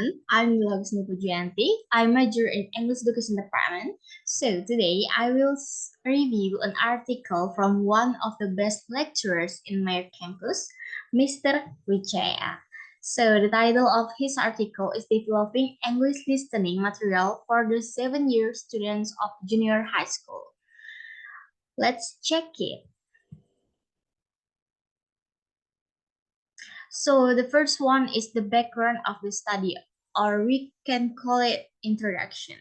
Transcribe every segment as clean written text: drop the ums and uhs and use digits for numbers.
everyone, I'm Agustini Pujayanti. I major in English Education Department. So today I will review an article from one of the best lecturers in my campus, Mr. Wijaya. So the title of his article is Developing English Listening Material for the 7-year students of junior high school. Let's check it. So the first one is the background of the study, or we can call it introduction.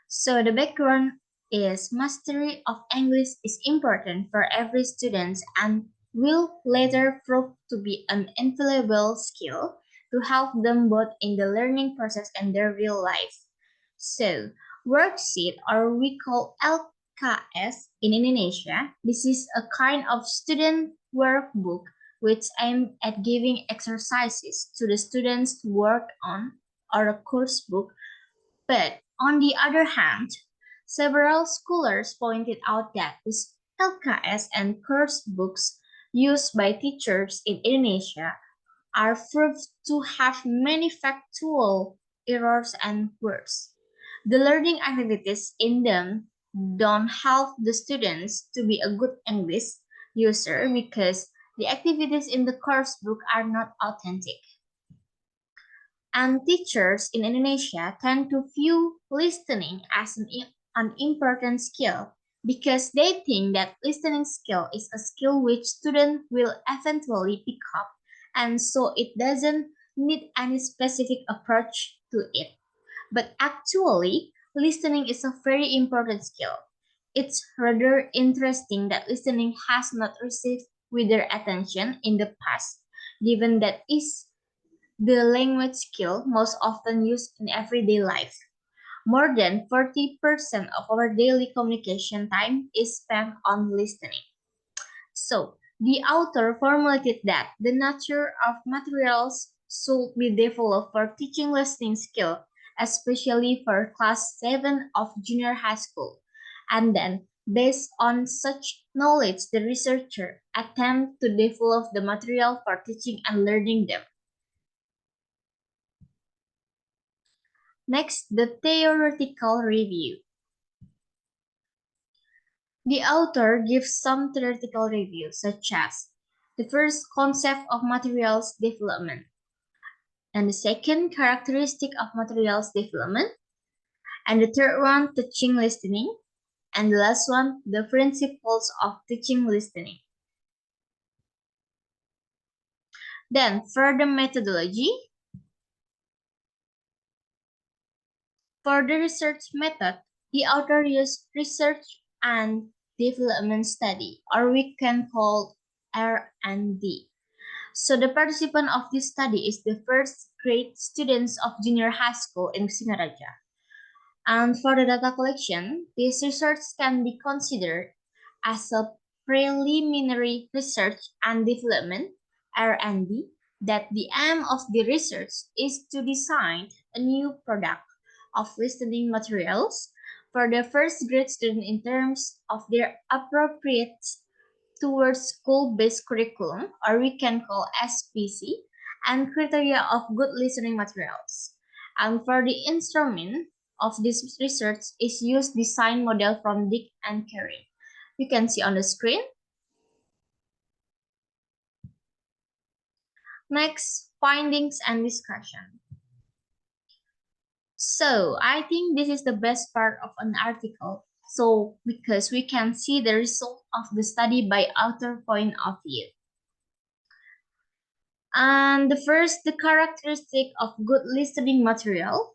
So the background is mastery of English is important for every student and will later prove to be an invaluable skill to help them both in the learning process and their real life. So worksheet, or we call LKS in Indonesia, this is a kind of student workbook which aims at giving exercises to the students to work on, or a course book. But on the other hand, several scholars pointed out that these LKS and course books used by teachers in Indonesia are proved to have many factual errors and worse. The learning activities in them don't help the students to be a good English user because the activities in the course book are not authentic. And teachers in Indonesia tend to view listening as an important skill because they think that listening skill is a skill which students will eventually pick up, and so it doesn't need any specific approach to it. But actually, listening is a very important skill. It's rather interesting that listening has not received wider attention in the past, given that is the language skill most often used in everyday life. More than 40% of our daily communication time is spent on listening. So, the author formulated that the nature of materials should be developed for teaching listening skill, especially for class 7 of junior high school. And then, based on such knowledge, the researcher attempt to develop the material for teaching and learning them. Next, the theoretical review. The author gives some theoretical reviews, such as the first, concept of materials development, and the second, characteristic of materials development, and the third one, teaching listening, and the last one, the principles of teaching listening. Then, further methodology. For the research method, the author used research and development study, or we can call R&D. So the participant of this study is the first grade students of junior high school in Singaraja. And for the data collection, this research can be considered as a preliminary research and development R&D, that the aim of the research is to design a new product of listening materials for the first grade student in terms of their appropriate towards school-based curriculum, or we can call SPC, and criteria of good listening materials. And for the instrument of this research is used design model from Dick and Carey. You can see on the screen. Next, findings and discussion. So I think this is the best part of an article. So because we can see the result of the study by author point of view. And the first, the characteristic of good listening material.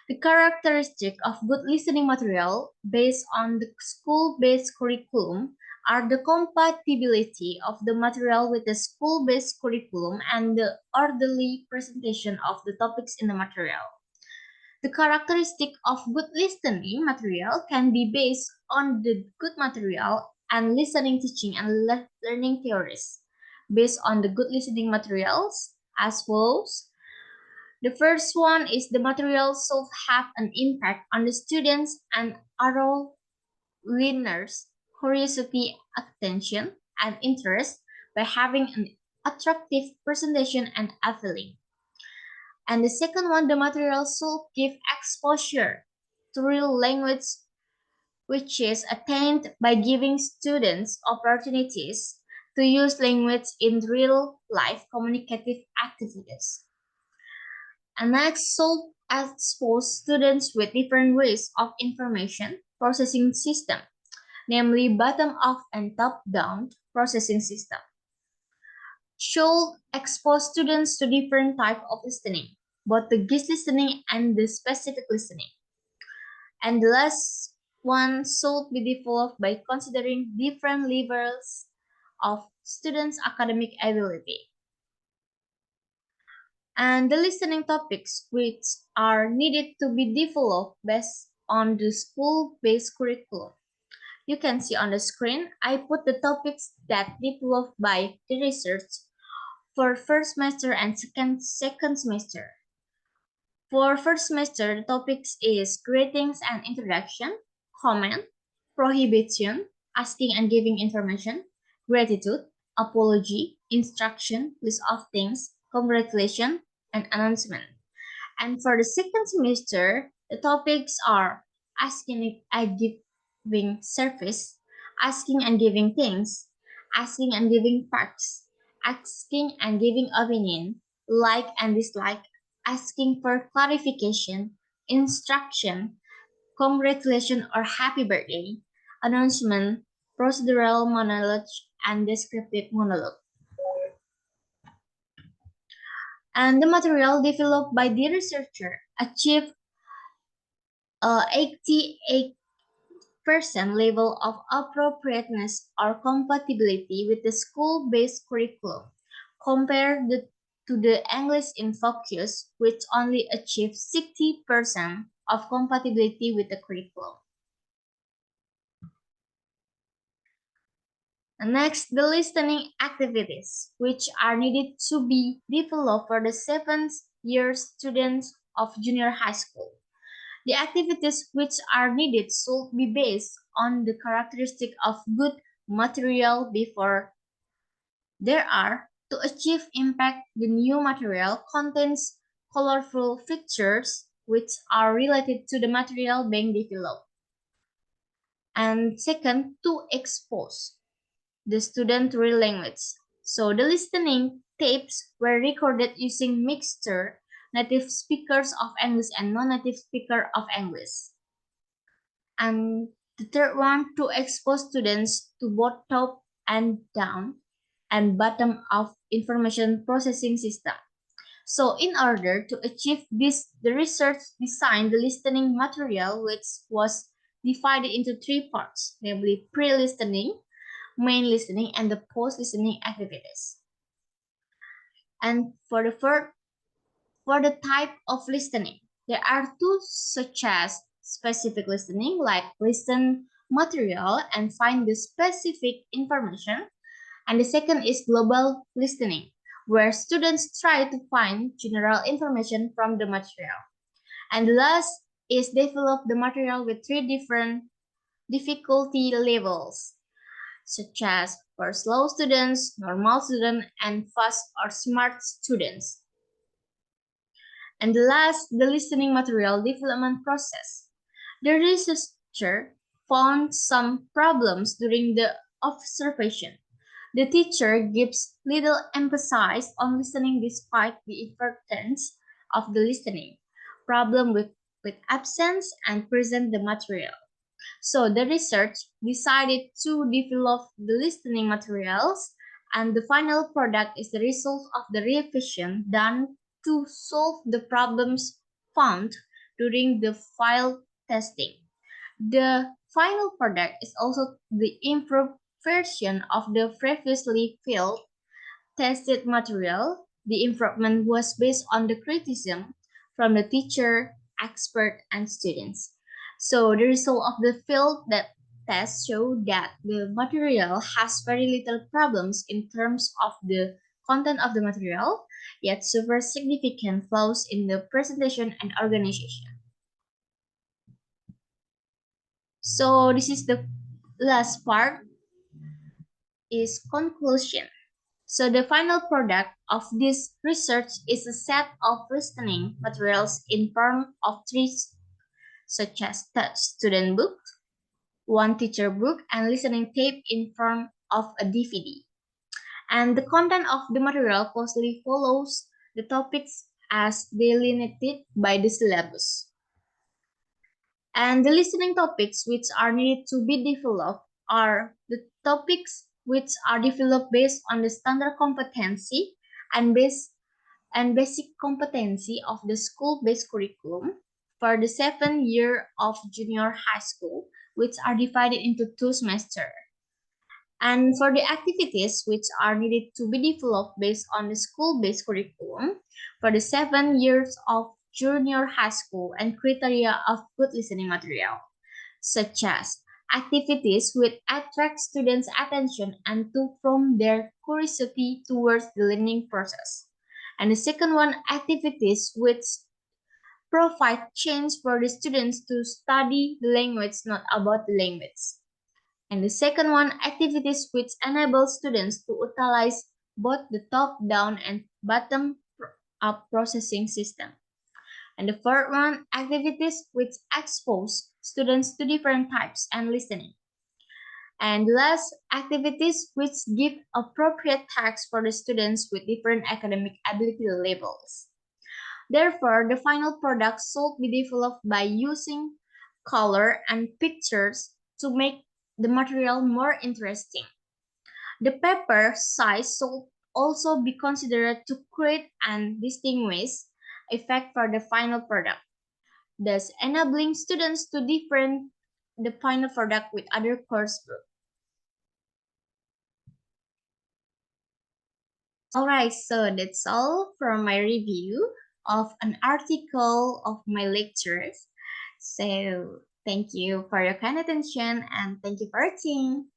The characteristic of good listening material based on the school-based curriculum are the compatibility of the material with the school-based curriculum and the orderly presentation of the topics in the material. The characteristic of good listening material can be based on the good material and listening teaching and learning theories. Based on the good listening materials as follows. The first one is the material should have an impact on the students and oral learners' curiosity, attention, and interest by having an attractive presentation and appealing. And the second one, the material should give exposure to real language, which is attained by giving students opportunities to use language in real life communicative activities. And next, should expose students with different ways of information processing system, namely bottom-up and top-down processing system. Should expose students to different type of listening, both the guest listening and the specific listening. And the last one should be developed by considering different levels of students' academic ability. And the listening topics which are needed to be developed based on the school-based curriculum. You can see on the screen, I put the topics that developed by the research for first semester and second semester. For first semester, the topics is greetings and introduction, comment, prohibition, asking and giving information, gratitude, apology, instruction, list of things, congratulation, and announcement. And for the second semester, the topics are asking and giving service, asking and giving things, asking and giving facts, asking and giving opinion, like and dislike, asking for clarification, instruction, congratulation or happy birthday, announcement, procedural monologue, and descriptive monologue. And the material developed by the researcher achieved 88% level of appropriateness or compatibility with the school-based curriculum, compared to the English in Focus, which only achieved 60% of compatibility with the curriculum. And next, the listening activities, which are needed to be developed for the 7th year students of junior high school. The activities which are needed should be based on the characteristic of good material before there are. To achieve impact, the new material contains colorful pictures which are related to the material being developed. And second, to expose the student real language. So the listening tapes were recorded using mixture native speakers of English and non-native speaker of English. And the third one, to expose students to both top and down and bottom of information processing system. So in order to achieve this, the research designed the listening material, which was divided into three parts, namely pre-listening, main listening, and the post-listening activities. And for the type of listening, there are two such as specific listening, like listen material and find the specific information. And the second is global listening, where students try to find general information from the material. And the last is develop the material with three different difficulty levels, such as for slow students, normal students, and fast or smart students. And the last, the listening material development process. The researcher found some problems during the observation. The teacher gives little emphasis on listening despite the importance of the listening. Problem with absence and present the material. So the research decided to develop the listening materials, and the final product is the result of the revision done to solve the problems found during the field testing. The final product is also the improved version of the previously field tested material. The improvement was based on the criticism from the teacher, expert, and students. So the result of the field that test showed that the material has very little problems in terms of the content of the material, yet suffer significant flaws in the presentation and organization. So this is the last part, is conclusion. So the final product of this research is a set of listening materials in form of three such as touch student book, one teacher book, and listening tape in form of a DVD. And the content of the material closely follows the topics as delineated by the syllabus. And the listening topics which are needed to be developed are the topics which are developed based on the standard competency and basic competency of the school-based curriculum for the 7 year of junior high school, which are divided into 2 semesters. And for the activities which are needed to be developed based on the school-based curriculum for the 7 years of junior high school and criteria of good listening material, such as activities which attract students' attention and to from their curiosity towards the learning process. And the second one, activities which provide chance for the students to study the language, not about the language. And the second one, activities which enable students to utilize both the top-down and bottom-up processing system. And the third one, activities which expose students to different types and listening. And last, activities which give appropriate tasks for the students with different academic ability levels. Therefore, the final product should be developed by using color and pictures to make the material more interesting. The paper size should also be considered to create and distinguish effect for the final product, thus enabling students to different the final product with other coursebooks. Alright, so that's all from my review of an article of my lectures. So thank you for your kind attention and thank you for watching.